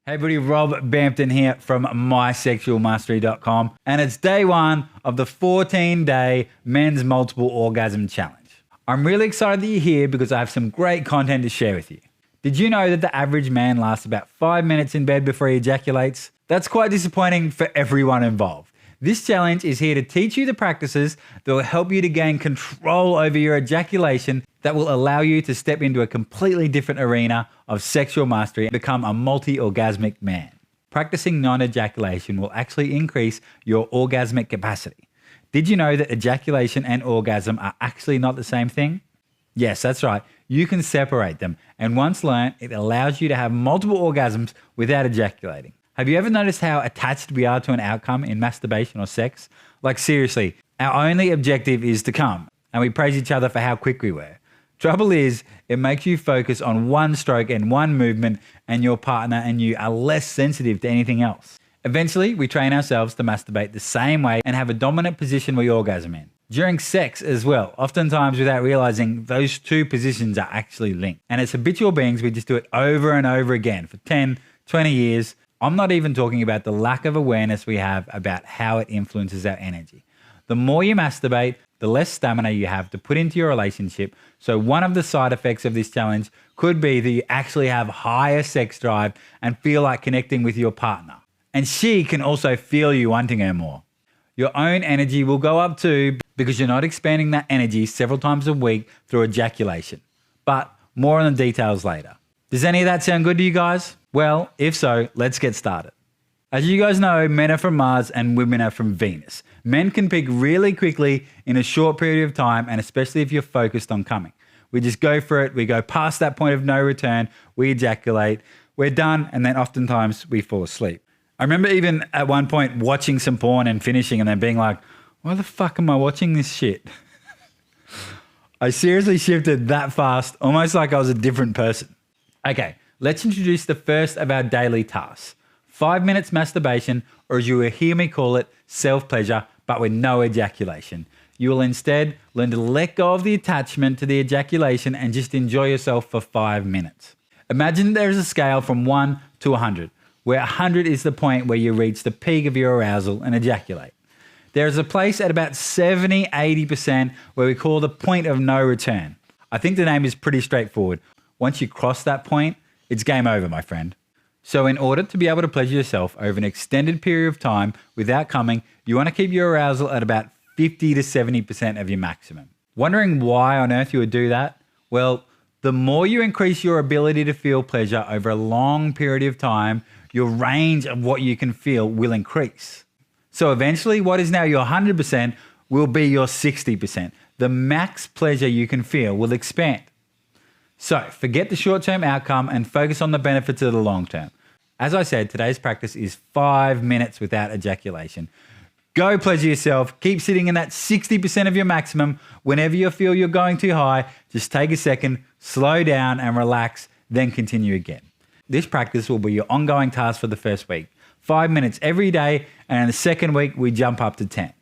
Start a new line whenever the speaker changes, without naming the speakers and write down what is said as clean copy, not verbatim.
Hey buddy, Rob Bampton here from mysexualmastery.com, and it's day one of the 14-day men's multiple orgasm challenge. I'm really excited that you're here because I have some great content to share with you. Did you know that the average man lasts about 5 minutes in bed before he ejaculates? That's quite disappointing for everyone involved. This challenge is here to teach you the practices that will help you to gain control over your ejaculation that will allow you to step into a completely different arena of sexual mastery and become a multi-orgasmic man. Practicing non-ejaculation will actually increase your orgasmic capacity. Did you know that ejaculation and orgasm are actually not the same thing? Yes, that's right. You can separate them, and once learned, it allows you to have multiple orgasms without ejaculating. Have you ever noticed how attached we are to an outcome in masturbation or sex? Like seriously, our only objective is to come, and we praise each other for how quick we were. Trouble is, it makes you focus on one stroke and one movement, and your partner and you are less sensitive to anything else. Eventually, we train ourselves to masturbate the same way and have a dominant position we orgasm in. During sex as well, oftentimes without realizing those two positions are actually linked. And as habitual beings, we just do it over and over again for 10, 20 years. I'm not even talking about the lack of awareness we have about how it influences our energy. The more you masturbate, the less stamina you have to put into your relationship. So one of the side effects of this challenge could be that you actually have higher sex drive and feel like connecting with your partner. And she can also feel you wanting her more. Your own energy will go up too because you're not expanding that energy several times a week through ejaculation. But more on the details later. Does any of that sound good to you guys? Well, if so, let's get started. As you guys know, men are from Mars and women are from Venus. Men can peak really quickly in a short period of time, and especially if you're focused on coming. We just go for it, we go past that point of no return, we ejaculate, we're done, and then oftentimes we fall asleep. I remember even at one point watching some porn and finishing and then being like, why the fuck am I watching this shit? I seriously shifted that fast, almost like I was a different person. Okay, let's introduce the first of our daily tasks. 5 minutes masturbation, or as you will hear me call it, self-pleasure, but with no ejaculation. You will instead learn to let go of the attachment to the ejaculation and just enjoy yourself for 5 minutes. Imagine there is a scale from 1 to 100, where 100 is the point where you reach the peak of your arousal and ejaculate. There is a place at about 70-80% where we call the point of no return. I think the name is pretty straightforward. Once you cross that point, it's game over, my friend. So in order to be able to pleasure yourself over an extended period of time without coming, you want to keep your arousal at about 50 to 70% of your maximum. Wondering why on earth you would do that? Well, the more you increase your ability to feel pleasure over a long period of time, your range of what you can feel will increase. So eventually, what is now your 100% will be your 60%. The max pleasure you can feel will expand. So forget the short-term outcome and focus on the benefits of the long-term. As I said, today's practice is 5 minutes without ejaculation. Go pleasure yourself. Keep sitting in that 60% of your maximum. Whenever you feel you're going too high, just take a second, slow down and relax, then continue again. This practice will be your ongoing task for the first week. 5 minutes every day, and in the second week, we jump up to 10.